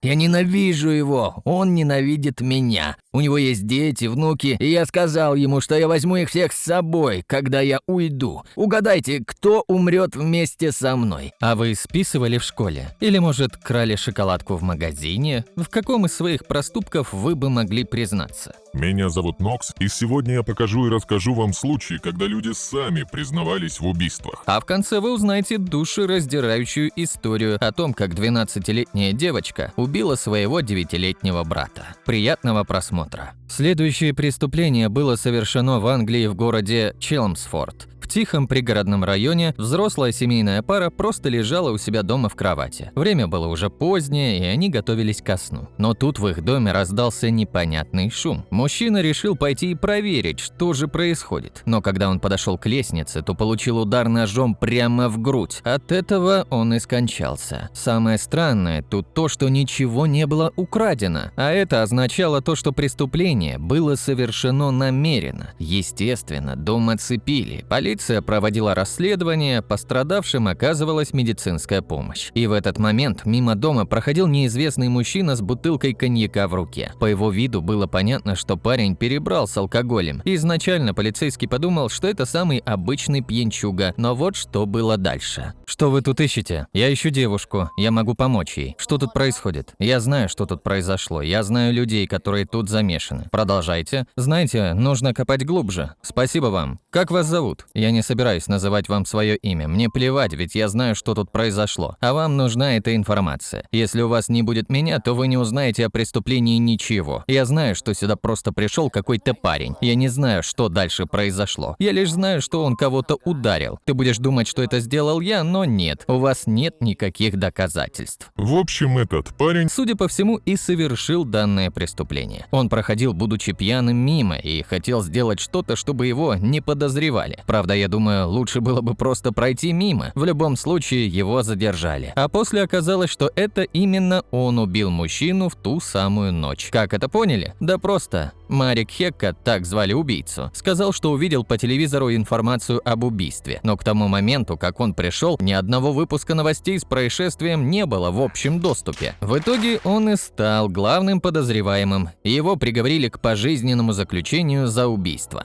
Я ненавижу его, он ненавидит меня. У него есть дети, внуки, и я сказал ему, что я возьму их всех с собой, когда я уйду. Угадайте, кто умрет вместе со мной?» А вы списывали в школе? Или, может, крали шоколадку в магазине? В каком из своих проступков вы бы могли признаться? Меня зовут Нокс, и сегодня я покажу и расскажу вам случаи, когда люди сами признавались в убийствах. А в конце вы узнаете душераздирающую историю о том, как 12-летняя девочка убила своего 9-летнего брата. Приятного просмотра. Следующее преступление было совершено в Англии в городе Челмсфорд. В тихом пригородном районе взрослая семейная пара просто лежала у себя дома в кровати. Время было уже позднее, и они готовились ко сну. Но тут в их доме раздался непонятный шум. Мужчина решил пойти и проверить, что же происходит. Но когда он подошел к лестнице, то получил удар ножом прямо в грудь. От этого он и скончался. Самое странное тут то, что ничего не было украдено. А это означало то, что преступление было совершено намеренно. Естественно, дом оцепили. Полиция проводила расследование, пострадавшим оказывалась медицинская помощь. И в этот момент мимо дома проходил неизвестный мужчина с бутылкой коньяка в руке. По его виду было понятно, что парень перебрал с алкоголем. Изначально полицейский подумал, что это самый обычный пьянчуга, но вот что было дальше. «Что вы тут ищете? Я ищу девушку, я могу помочь ей. Что тут происходит? Я знаю, что тут произошло, я знаю людей, которые тут замешаны. Продолжайте. Знаете, нужно копать глубже. Спасибо вам. Как вас зовут? Я не собираюсь называть вам свое имя, мне плевать, ведь я знаю, что тут произошло, а вам нужна эта информация. Если у вас не будет меня, то вы не узнаете о преступлении ничего. Я знаю, что сюда просто пришел какой-то парень. Я не знаю, что дальше произошло. Я лишь знаю, что он кого-то ударил. Ты будешь думать, что это сделал я, но нет. У вас нет никаких доказательств». В общем, этот парень... Судя по всему, и совершил данное преступление. Он проходил, будучи пьяным, мимо и хотел сделать что-то, чтобы его не подозревали. Правда, я думаю, лучше было бы просто пройти мимо. В любом случае, его задержали. А после оказалось, что это именно он убил мужчину в ту самую ночь. Как это поняли? Да просто. Марик Хекка, так звали убийцу, сказал, что увидел по телевизору информацию об убийстве. Но к тому моменту, как он пришел, ни одного выпуска новостей с происшествием не было в общем доступе. В итоге он и стал главным подозреваемым, и его приговорили к пожизненному заключению за убийство.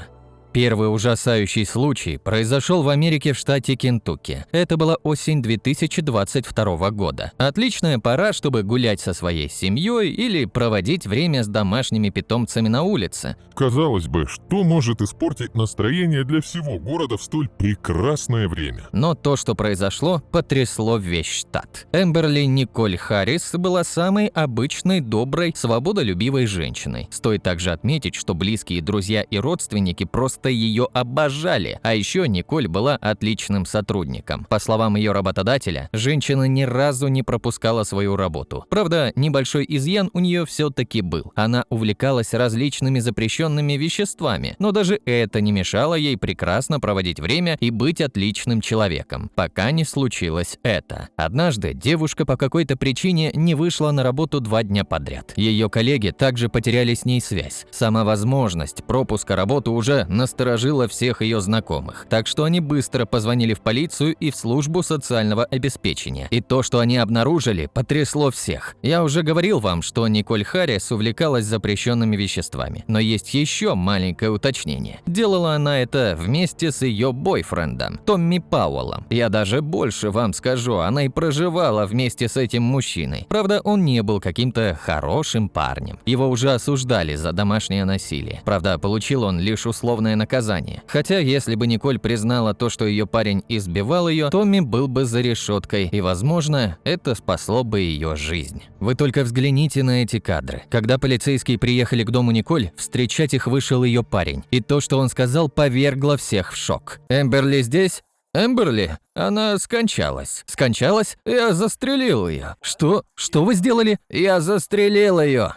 Первый ужасающий случай произошел в Америке в штате Кентукки. Это была осень 2022 года. Отличная пора, чтобы гулять со своей семьей или проводить время с домашними питомцами на улице. Казалось бы, что может испортить настроение для всего города в столь прекрасное время? Но то, что произошло, потрясло весь штат. Эмберли Николь Харрис была самой обычной, доброй, свободолюбивой женщиной. Стоит также отметить, что близкие друзья и родственники просто ее обожали, а еще Николь была отличным сотрудником. По словам ее работодателя, женщина ни разу не пропускала свою работу. Правда, небольшой изъян у нее все-таки был. Она увлекалась различными запрещенными веществами, но даже это не мешало ей прекрасно проводить время и быть отличным человеком, пока не случилось это. Однажды девушка по какой-то причине не вышла на работу 2 дня подряд. Ее коллеги также потеряли с ней связь. Сама возможность пропуска работы уже насторожила всех ее знакомых, так что они быстро позвонили в полицию и в службу социального обеспечения. И то, что они обнаружили, потрясло всех. Я уже говорил вам, что Николь Харрис увлекалась запрещенными веществами, но есть еще маленькое уточнение. Делала она это вместе с ее бойфрендом, Томми Пауэллом. Я даже больше вам скажу, она и проживала вместе с этим мужчиной. Правда, он не был каким-то хорошим парнем. Его уже осуждали за домашнее насилие. Правда, получил он лишь условное наказание. Хотя, если бы Николь признала то, что ее парень избивал ее, Томми был бы за решеткой, и, возможно, это спасло бы ее жизнь. Вы только взгляните на эти кадры. Когда полицейские приехали к дому Николь, встречать их вышел ее парень. И то, что он сказал, повергло всех в шок. «Эмберли здесь?» «Эмберли? Она скончалась». «Скончалась? Я застрелил ее». «Что? Что вы сделали?» «Я застрелил ее».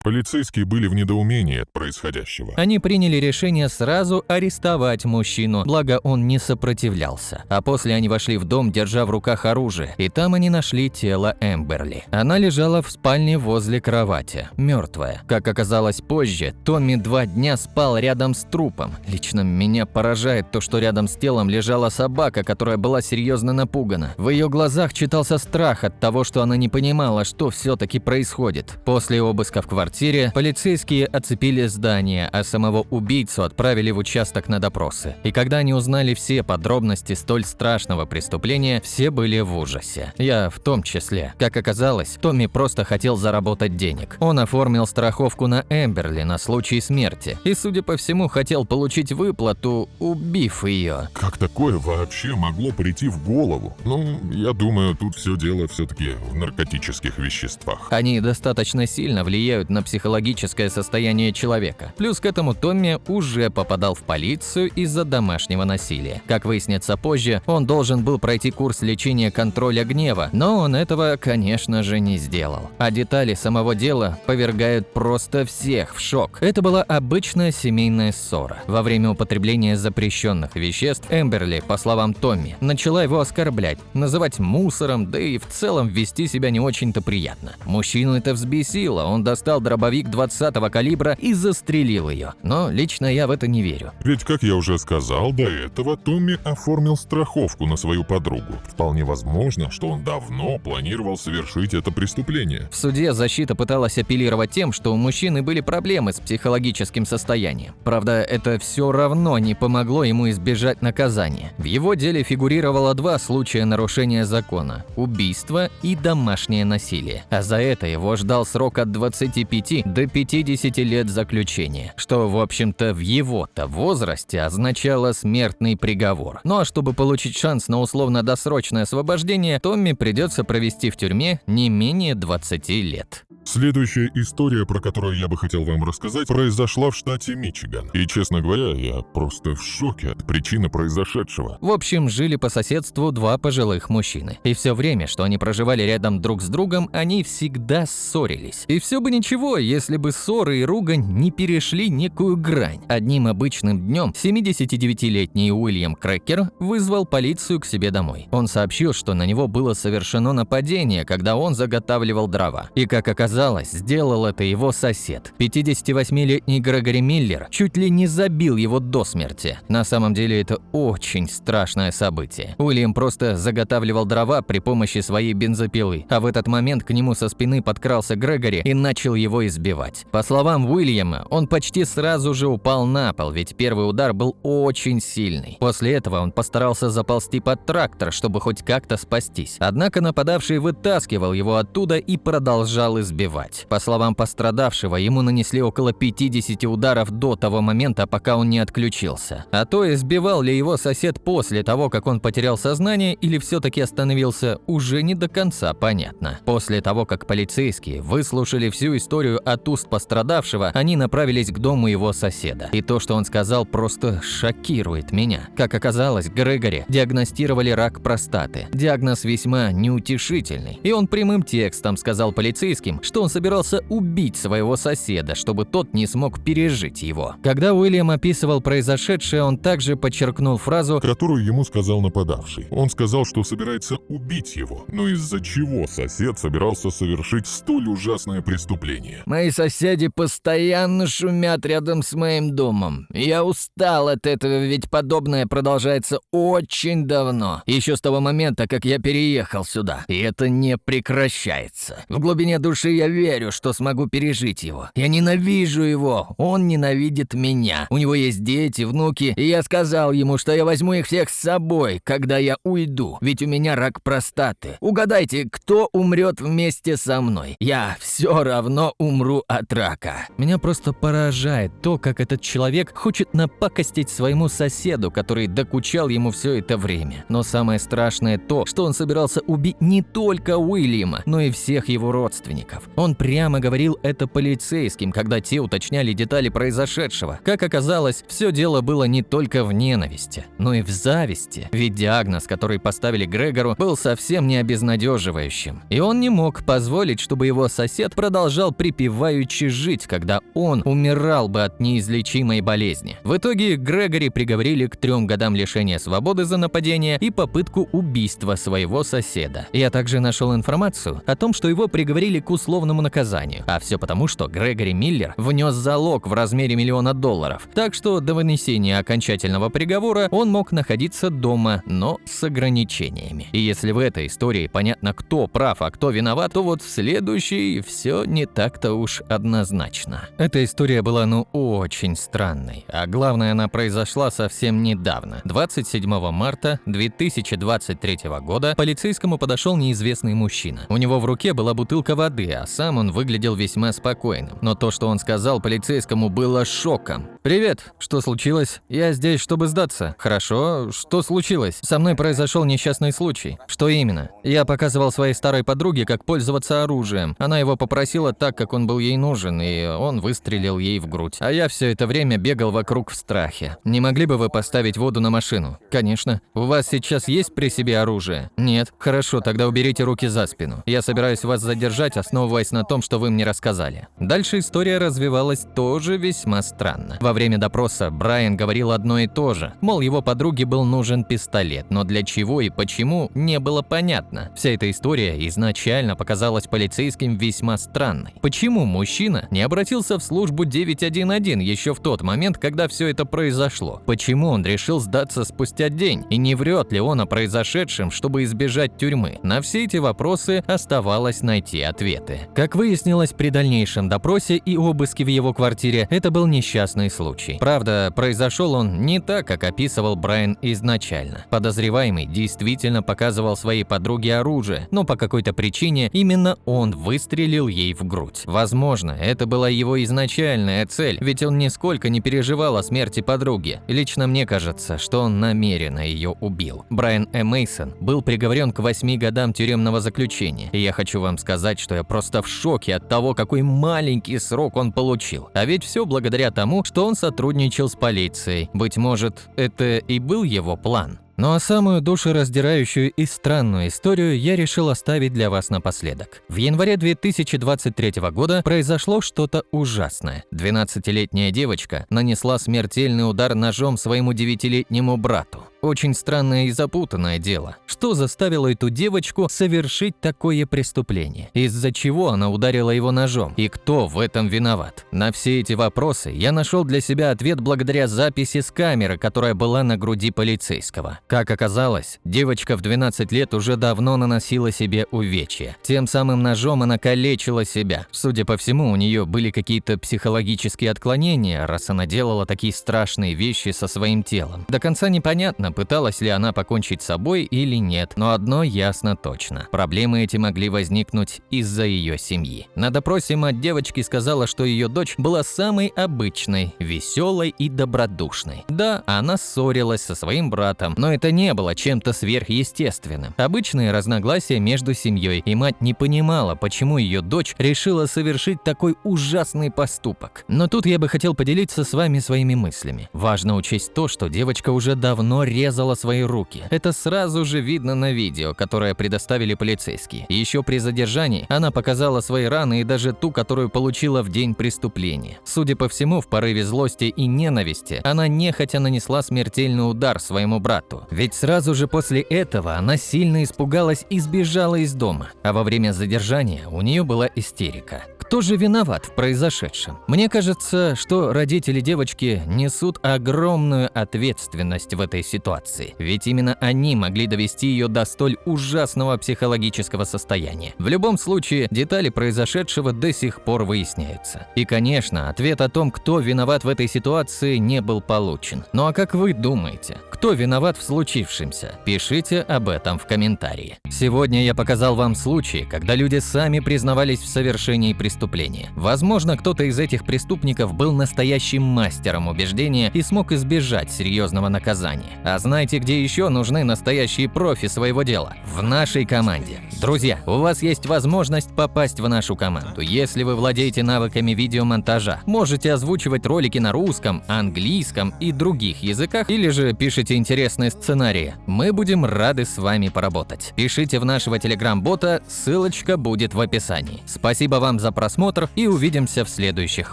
Полицейские были в недоумении от происходящего. Они приняли решение сразу арестовать мужчину, благо он не сопротивлялся. А после они вошли в дом, держа в руках оружие, и там они нашли тело Эмберли. Она лежала в спальне возле кровати, мертвая. Как оказалось позже, Томми 2 дня спал рядом с трупом. Лично меня поражает то, что рядом с телом лежала собака, которая была серьезно напугана. В ее глазах читался страх от того, что она не понимала, что все-таки происходит. После обыска в квартире полицейские оцепили здание, а самого убийцу отправили в участок на допросы. И когда они узнали все подробности столь страшного преступления, все были в ужасе. Я в том числе. Как оказалось, Томми просто хотел заработать денег. Он оформил страховку на Эмберли на случай смерти и, судя по всему, хотел получить выплату, убив ее. Как такое вообще могло прийти в голову? Ну, я думаю, тут все дело все-таки в наркотических веществах. Они достаточно сильно влияют на психологическое состояние человека. Плюс к этому Томми уже попадал в полицию из-за домашнего насилия. Как выяснится позже, он должен был пройти курс лечения контроля гнева, но он этого, конечно же, не сделал. А детали самого дела повергают просто всех в шок. Это была обычная семейная ссора. Во время употребления запрещенных веществ Эмберли, по словам Томми, начала его оскорблять, называть мусором, да и в целом вести себя не очень-то приятно. Мужчину это взбесило, он достал дробовик 20-го калибра и застрелил ее. Но лично я в это не верю. Ведь, как я уже сказал, до этого Томми оформил страховку на свою подругу. Вполне возможно, что он давно планировал совершить это преступление. В суде защита пыталась апеллировать тем, что у мужчины были проблемы с психологическим состоянием. Правда, это все равно не помогло ему избежать наказания. В его деле фигурировало 2 случая нарушения закона – убийство и домашнее насилие. А за это его ждал срок от 25 до 50 лет заключения, что, в общем-то, в его-то возрасте означало смертный приговор. Ну а чтобы получить шанс на условно-досрочное освобождение, Томми придется провести в тюрьме не менее 20 лет. Следующая история, про которую я бы хотел вам рассказать, произошла в штате Мичиган. И, честно говоря, я просто в шоке от причины произошедшего. В общем, жили по соседству 2 пожилых мужчины. И все время, что они проживали рядом друг с другом, они всегда ссорились. И все бы ничего, если бы ссоры и ругань не перешли некую грань. Одним обычным днем 79-летний Уильям Крекер вызвал полицию к себе домой. Он сообщил, что на него было совершено нападение, когда он заготавливал дрова. И, как оказалось, сделал это его сосед. 58-летний Грегори Миллер чуть ли не забил его до смерти. На самом деле это очень страшное событие. Уильям просто заготавливал дрова при помощи своей бензопилы, а в этот момент к нему со спины подкрался Грегори и начал его избивать. По словам Уильяма, он почти сразу же упал на пол, ведь первый удар был очень сильный. После этого он постарался заползти под трактор, чтобы хоть как-то спастись. Однако нападавший вытаскивал его оттуда и продолжал избивать. По словам пострадавшего, ему нанесли около 50 ударов до того момента, пока он не отключился. А то избивал ли его сосед после того, как он потерял сознание, или все-таки остановился, уже не до конца понятно. После того, как полицейские выслушали всю историю от уст пострадавшего, они направились к дому его соседа. И то, что он сказал, просто шокирует меня. Как оказалось, Грегори диагностировали рак простаты. Диагноз весьма неутешительный. И он прямым текстом сказал полицейским, что он собирался убить своего соседа, чтобы тот не смог пережить его. Когда Уильям описывал произошедшее, он также подчеркнул фразу, которую ему сказал нападавший. Он сказал, что собирается убить его, но из-за чего сосед собирался совершить столь ужасное преступление. Мои соседи постоянно шумят рядом с моим домом. Я устал от этого, ведь подобное продолжается очень давно. Еще с того момента, как я переехал сюда. И это не прекращается. В глубине души я верю, что смогу пережить его. Я ненавижу его, он ненавидит меня. У него есть дети, внуки, и я сказал ему, что я возьму их всех с собой, когда я уйду, ведь у меня рак простаты. Угадайте, кто умрет вместе со мной? Я все равно умру от рака. Меня просто поражает то, как этот человек хочет напакостить своему соседу, который докучал ему все это время. Но самое страшное то, что он собирался убить не только Уильяма, но и всех его родственников. Он прямо говорил это полицейским, когда те уточняли детали произошедшего. Как оказалось, все дело было не только в ненависти, но и в зависти. Ведь диагноз, который поставили Грегору, был совсем не обезнадеживающим. И он не мог позволить, чтобы его сосед продолжал припеваючи жить, когда он умирал бы от неизлечимой болезни. В итоге Грегори приговорили к 3 годам лишения свободы за нападение и попытку убийства своего соседа. Я также нашел информацию о том, что его приговорили к условному наказанию. А все потому, что Грегори Миллер внес залог в размере $1 миллиона. Так что до вынесения окончательного приговора он мог находиться дома, но с ограничениями. И если в этой истории понятно, кто прав, а кто виноват, то вот в следующей все не так-то уж однозначно. Эта история была очень странной, а главное, она произошла совсем недавно. 27 марта 2023 года полицейскому подошел неизвестный мужчина. У него в руке была бутылка воды, а сам он выглядел весьма спокойным. Но то, что он сказал полицейскому, было шоком. «Привет, что случилось? Я здесь, чтобы сдаться». «Хорошо, что случилось? Со мной произошел несчастный случай». «Что именно?» «Я показывал своей старой подруге, как пользоваться оружием. Она его попросила так, как он был ей нужен, и он выстрелил ей в грудь. А я все это время бегал вокруг в страхе. Не могли бы вы поставить воду на машину?» «Конечно. У вас сейчас есть при себе оружие?» «Нет». «Хорошо, тогда уберите руки за спину. Я собираюсь вас задержать, основываясь на том, что вы мне рассказали». Дальше история развивалась тоже весьма странно. Во время допроса Брайан говорил одно и то же. Мол, его подруге был нужен пистолет, но для чего и почему не было понятно. Вся эта история изначально показалась полицейским весьма странной. Почему мужчина не обратился в службу 911 еще в тот момент, когда все это произошло? Почему он решил сдаться спустя день? И не врет ли он о произошедшем, чтобы избежать тюрьмы? На все эти вопросы оставалось найти ответы. Как выяснилось при дальнейшем допросе и обыске в его квартире, это был несчастный случай. Правда, произошел он не так, как описывал Брайан изначально. Подозреваемый действительно показывал своей подруге оружие, но по какой-то причине именно он выстрелил ей в грудь. Возможно, это была его изначальная цель, ведь он нисколько не переживал о смерти подруги. Лично мне кажется, что он намеренно ее убил. Брайан Мейсон был приговорен к 8 годам тюремного заключения, и я хочу вам сказать, что я просто в шоке от того, какой маленький срок он получил. А ведь все благодаря тому, что он сотрудничал с полицией. Быть может, это и был его план. Ну а самую душераздирающую и странную историю я решил оставить для вас напоследок. В январе 2023 года произошло что-то ужасное. 12-летняя девочка нанесла смертельный удар ножом своему 9-летнему брату. Очень странное и запутанное дело. Что заставило эту девочку совершить такое преступление? Из-за чего она ударила его ножом? И кто в этом виноват? На все эти вопросы я нашел для себя ответ благодаря записи с камеры, которая была на груди полицейского. Как оказалось, девочка в 12 лет уже давно наносила себе увечья. Тем самым ножом она калечила себя. Судя по всему, у нее были какие-то психологические отклонения, раз она делала такие страшные вещи со своим телом. До конца непонятно, пыталась ли она покончить с собой или нет, но одно ясно точно. Проблемы эти могли возникнуть из-за ее семьи. На допросе мать девочки сказала, что ее дочь была самой обычной, веселой и добродушной. Да, она ссорилась со своим братом, но это не было чем-то сверхъестественным. Обычные разногласия между семьей, и мать не понимала, почему ее дочь решила совершить такой ужасный поступок. Но тут я бы хотел поделиться с вами своими мыслями. Важно учесть то, что девочка уже давно резала свои руки. Это сразу же видно на видео, которое предоставили полицейские. Еще при задержании она показала свои раны и даже ту, которую получила в день преступления. Судя по всему, в порыве злости и ненависти она нехотя нанесла смертельный удар своему брату. Ведь сразу же после этого она сильно испугалась и сбежала из дома. А во время задержания у нее была истерика. Кто же виноват в произошедшем? Мне кажется, что родители девочки несут огромную ответственность в этой ситуации. Ведь именно они могли довести ее до столь ужасного психологического состояния. В любом случае, детали произошедшего до сих пор выясняются. И, конечно, ответ о том, кто виноват в этой ситуации, не был получен. Ну а как вы думаете, кто виноват в случившемся? Пишите об этом в комментарии. Сегодня я показал вам случаи, когда люди сами признавались в совершении преступлений, преступления. Возможно, кто-то из этих преступников был настоящим мастером убеждения и смог избежать серьезного наказания. А знаете, где еще нужны настоящие профи своего дела? В нашей команде. Друзья, у вас есть возможность попасть в нашу команду. Если вы владеете навыками видеомонтажа, можете озвучивать ролики на русском, английском и других языках, или же пишите интересные сценарии. Мы будем рады с вами поработать. Пишите в нашего телеграм-бота, ссылочка будет в описании. Спасибо вам за просмотр и увидимся в следующих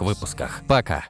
выпусках. Пока!